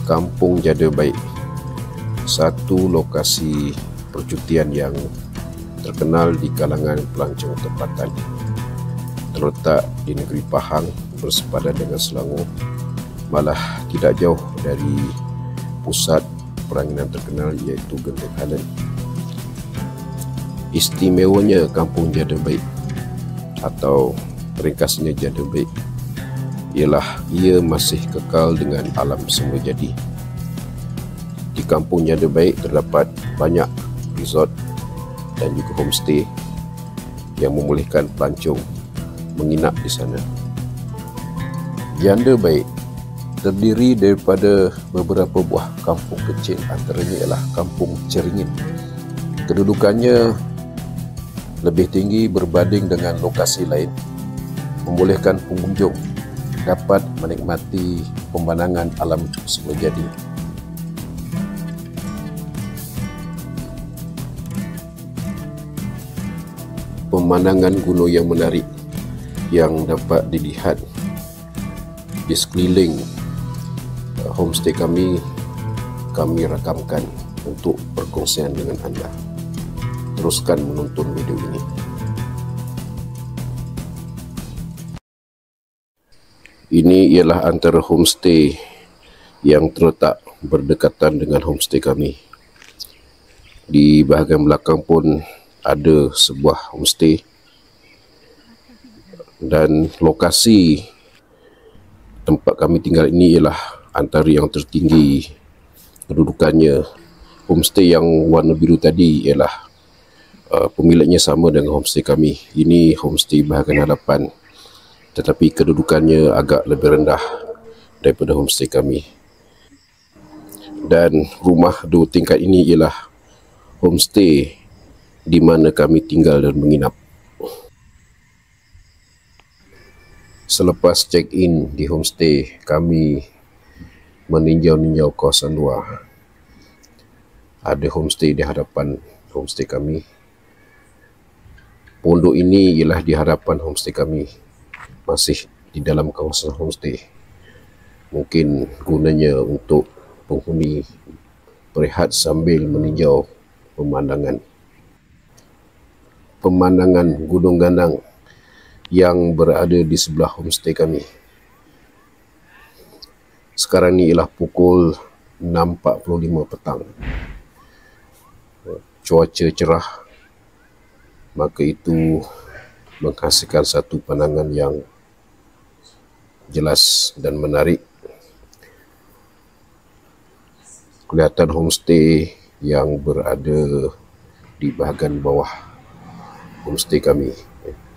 Kampung Jada Baik, satu lokasi percutian yang terkenal di kalangan pelancong tempatan. Terletak di negeri Pahang bersepadan dengan Selangor, malah tidak jauh dari pusat peranginan terkenal iaitu Genting Highland. Istimewanya Kampung Jada Baik atau ringkasnya Jada Baik ialah ia masih kekal dengan alam semula jadi. Di Kampung Jada Baik terdapat banyak resort dan juga homestay yang membolehkan pelancong menginap di sana. Jada Baik terdiri daripada beberapa buah kampung kecil, antaranya ialah Kampung Ceringin. Kedudukannya lebih tinggi berbanding dengan lokasi lain, membolehkan pengunjung dapat menikmati pemandangan alam semula jadi. Pemandangan gunung yang menarik yang dapat dilihat di sekeliling homestay kami rakamkan untuk perkongsian dengan anda. Teruskan menonton video ini. Ini ialah antara homestay yang terletak berdekatan dengan homestay kami. Di bahagian belakang pun ada sebuah homestay, dan lokasi tempat kami tinggal ini ialah antara yang tertinggi kedudukannya. Homestay yang warna biru tadi ialah pemiliknya sama dengan homestay kami. Ini homestay bahagian hadapan, tetapi kedudukannya agak lebih rendah daripada homestay kami. Dan rumah 2 tingkat ini ialah homestay di mana kami tinggal dan menginap. Selepas check-in di homestay, kami meninjau-ninjau kawasan luar. Ada homestay di hadapan homestay kami. Pondok ini ialah di hadapan homestay kami, masih di dalam kawasan homestay. Mungkin gunanya untuk penghuni berehat sambil meninjau pemandangan. Pemandangan Gunung Ganang yang berada di sebelah homestay kami. Sekarang ni ialah pukul 6.45 petang. Cuaca cerah, maka itu menghasilkan satu pandangan yang jelas dan menarik. Kelihatan homestay yang berada di bahagian bawah homestay kami.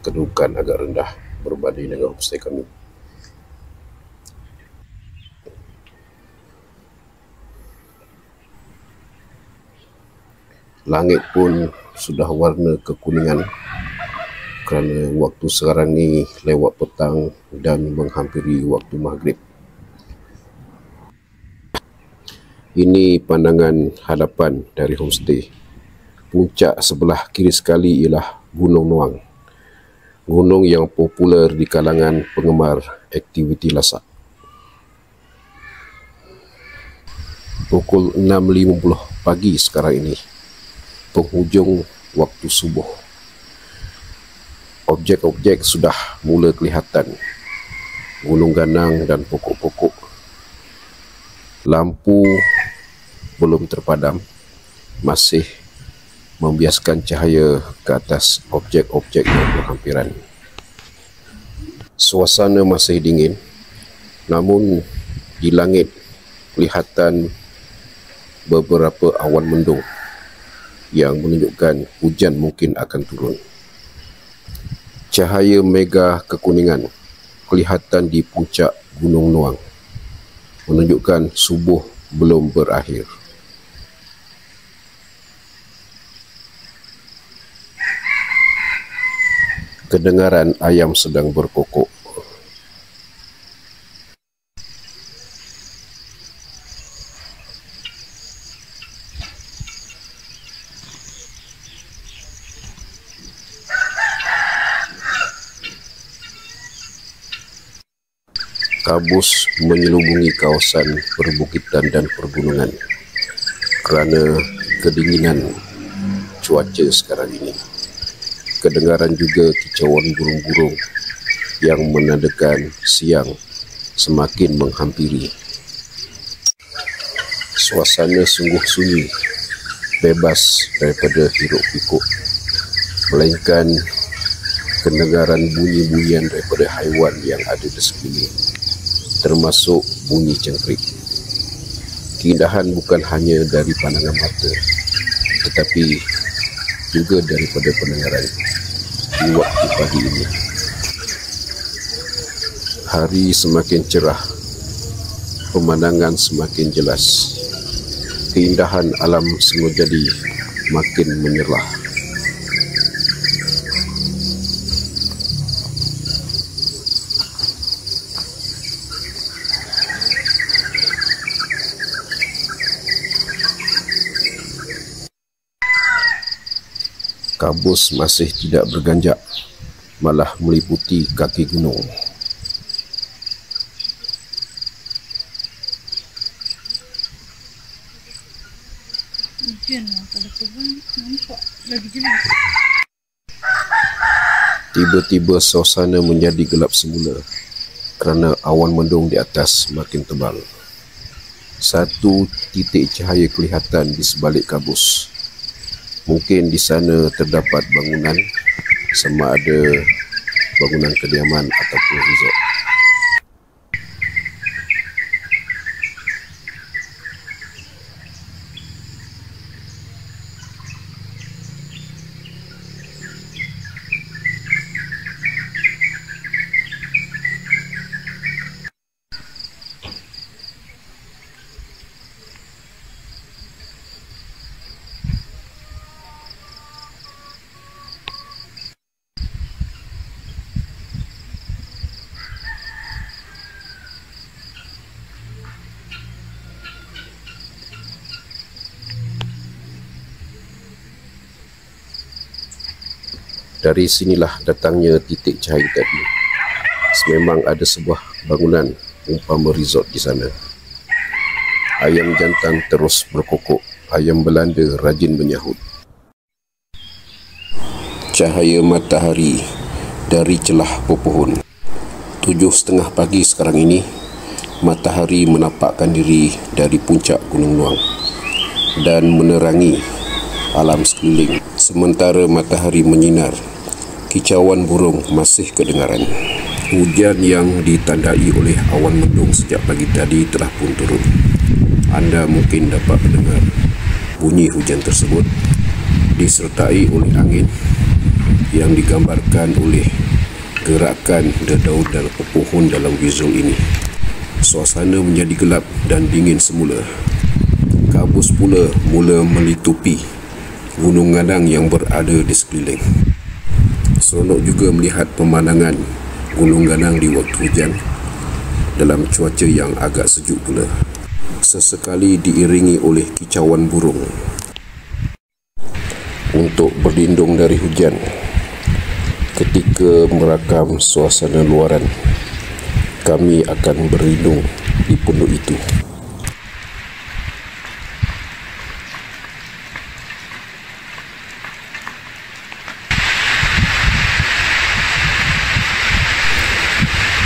Kedudukan agak rendah berbanding dengan homestay kami. Langit pun sudah warna kekuningan kerana waktu sekarang ni lewat petang dan menghampiri waktu maghrib. Ini pandangan hadapan dari homestay. Puncak sebelah kiri sekali ialah Gunung Nuang, gunung yang popular di kalangan penggemar aktiviti lasak. Pukul 6.50 pagi sekarang ini, penghujung waktu subuh. Objek-objek sudah mula kelihatan, gunung ganang dan pokok-pokok. Lampu belum terpadam, masih membiaskan cahaya ke atas objek-objek yang berhampiran. Suasana masih dingin, namun di langit kelihatan beberapa awan mendung yang menunjukkan hujan mungkin akan turun. Cahaya mega kekuningan kelihatan di puncak Gunung Nuang, menunjukkan subuh belum berakhir. Kedengaran ayam sedang berkokok. Kabus menyelubungi kawasan perbukitan dan pergunungan kerana kedinginan cuaca sekarang ini. Kedengaran juga kicauan burung-burung yang menandakan siang semakin menghampiri. Suasana sungguh sunyi, bebas daripada hiruk pikuk, melainkan kedengaran bunyi-bunyian daripada haiwan yang ada di sekeliling, termasuk bunyi cengkrik. Keindahan bukan hanya dari pandangan mata, tetapi juga daripada pendengaran di waktu pagi ini. Hari semakin cerah, pemandangan semakin jelas. Keindahan alam semua jadi makin menyerlah. Kabus masih tidak berganjak, malah meliputi kaki gunung. Tiba-tiba suasana menjadi gelap semula kerana awan mendung di atas makin tebal. Satu titik cahaya kelihatan di sebalik kabus. Mungkin di sana terdapat bangunan, sama ada bangunan kediaman ataupun resort. Dari sinilah datangnya titik cahaya tadi. Memang ada sebuah bangunan umpama resort di sana. Ayam jantan terus berkokok, ayam Belanda rajin menyahut. Cahaya matahari dari celah pepohon. 7:30 pagi sekarang ini, matahari menampakkan diri dari puncak Gunung Luang dan menerangi alam sekeliling. Sementara matahari menyinar, kicauan burung masih kedengaran. Hujan yang ditandai oleh awan mendung sejak pagi tadi telah pun turun. Anda mungkin dapat mendengar bunyi hujan tersebut disertai oleh angin yang digambarkan oleh gerakan daun dan pepohon dalam visual ini. Suasana menjadi gelap dan dingin semula. Kabus pula mula melitupi gunung gadang yang berada di sekeliling. Seronok juga melihat pemandangan gunung gadang di waktu hujan dalam cuaca yang agak sejuk pula. Sesekali diiringi oleh kicauan burung. Untuk berlindung dari hujan ketika merakam suasana luaran, kami akan berlindung di pondok itu.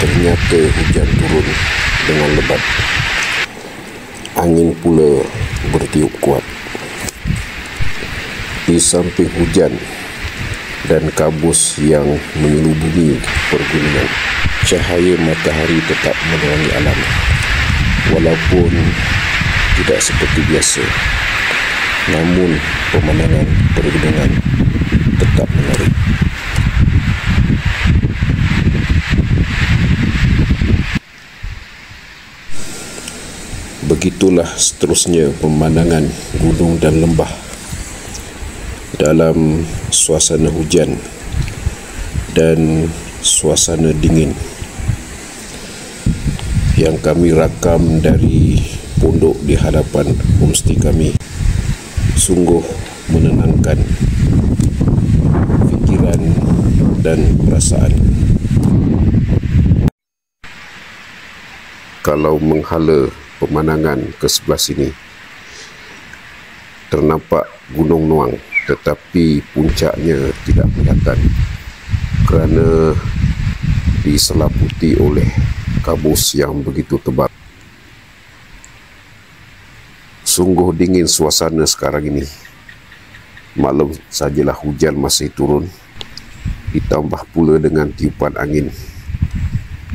Ternyata hujan turun dengan lebat. Angin pula bertiup kuat. Di samping hujan dan kabus yang menyelubungi pergunungan, cahaya matahari tetap menerangi alam. Walaupun tidak seperti biasa, namun pemandangan pergunungan tetap menarik. Begitulah seterusnya pemandangan gunung dan lembah dalam suasana hujan dan suasana dingin yang kami rakam dari pondok di hadapan homestay kami. Sungguh menenangkan fikiran dan perasaan. Kalau menghala pemandangan ke sebelah sini, ternampak Gunung Nuang, tetapi puncaknya tidak kelihatan kerana diselaputi oleh kabus yang begitu tebal. Sungguh dingin suasana sekarang ini. Maklum sajalah hujan masih turun, ditambah pula dengan tiupan angin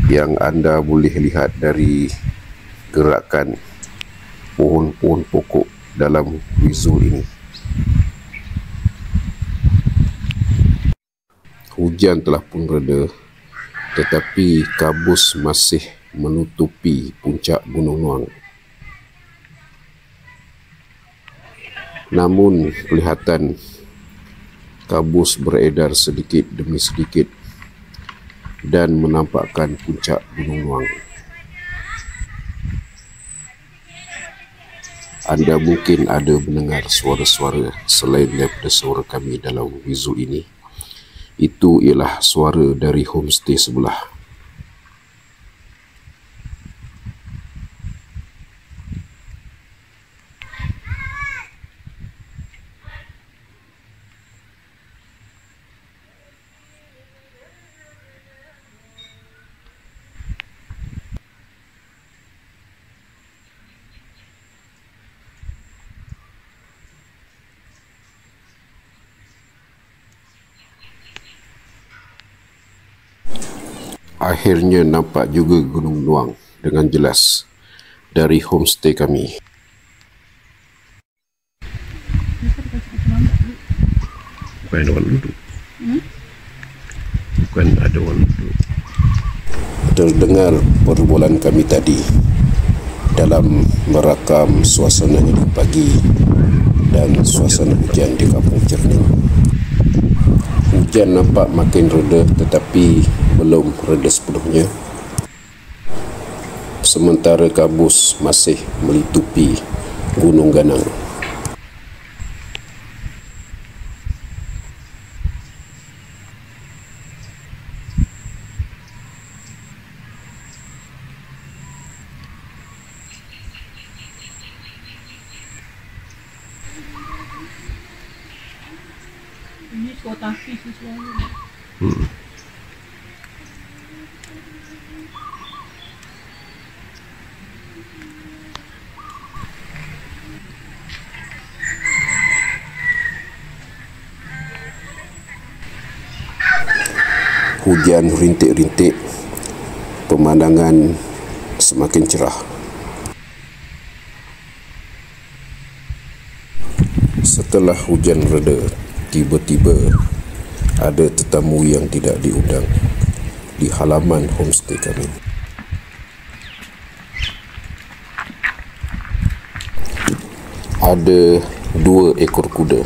yang anda boleh lihat dari gerakan pohon-pohon pokok dalam visual ini. Hujan telah pun reda, tetapi kabus masih menutupi puncak Gunung Nuang. Namun kelihatan kabus beredar sedikit demi sedikit dan menampakkan puncak Gunung Nuang. Anda mungkin ada mendengar suara-suara selain daripada suara kami dalam visual ini. Itu ialah suara dari homestay sebelah. Akhirnya nampak juga Gunung Nuang dengan jelas dari homestay kami. Bukan ada orang duduk. Bukan ada orang duduk. Terdengar perbualan kami tadi dalam merakam suasana hidup pagi dan suasana hujan di Kampung Cerning. Hujan nampak makin reda, tetapi belum reda sepenuhnya. Sementara kabus masih melitupi Gunung Ganang. Ini suatu api sesuatu. Hujan rintik-rintik, pemandangan semakin cerah. Setelah hujan reda, tiba-tiba ada tetamu yang tidak diundang di halaman homestay kami. Ada 2 ekor kuda,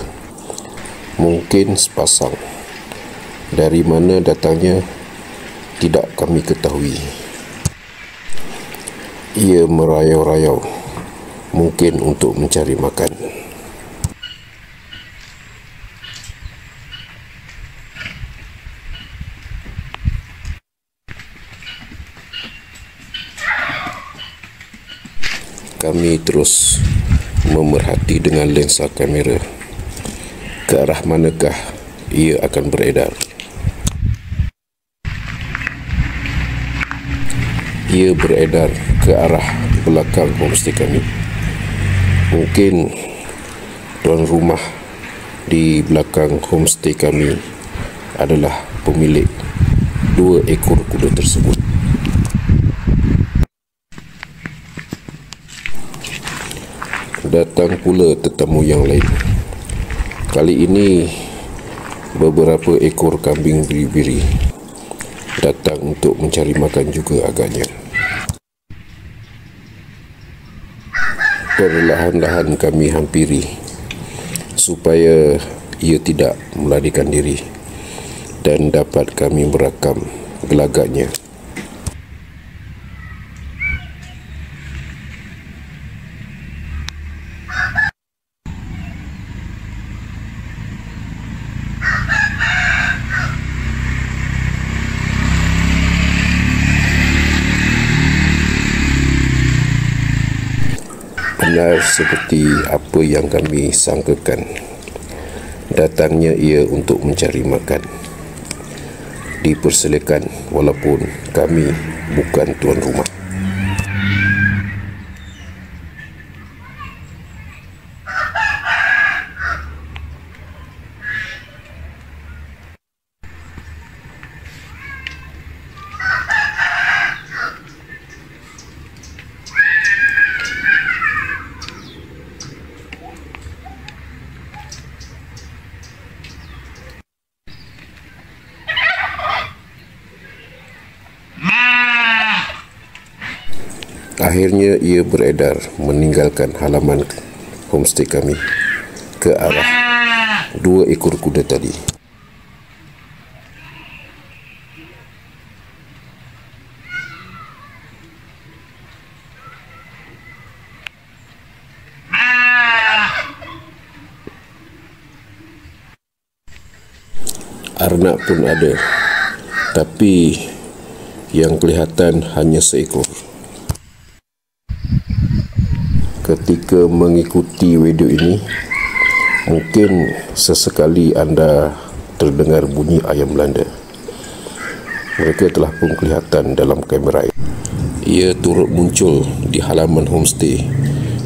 mungkin sepasang. Dari mana datangnya tidak kami ketahui. Ia merayau-rayau, mungkin untuk mencari makan. Kami terus memerhati dengan lensa kamera ke arah manakah ia akan beredar. Ia beredar ke arah belakang homestay kami. Mungkin tuan rumah di belakang homestay kami adalah pemilik 2 ekor kuda tersebut. Datang pula tetamu yang lain. Kali ini beberapa ekor kambing biri-biri datang untuk mencari makan juga agaknya. Perlahan-lahan kami hampiri supaya ia tidak melarikan diri dan dapat kami merakam gelagaknya. Benar seperti apa yang kami sangkakan. Datangnya ia untuk mencari makan. Dipersilakan walaupun kami bukan tuan rumah. Akhirnya ia beredar meninggalkan halaman homestay kami ke arah 2 ekor kuda tadi. Arnak pun ada, tapi yang kelihatan hanya seekor. Ketika mengikuti video ini, mungkin sesekali anda terdengar bunyi ayam Belanda. Mereka telah pun kelihatan dalam kamera. Ia turut muncul di halaman homestay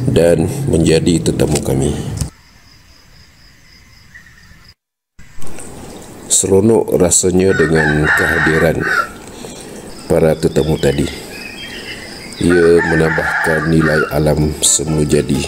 dan menjadi tetamu kami. Seronok rasanya dengan kehadiran para tetamu tadi. Ia menambahkan nilai alam semula jadi.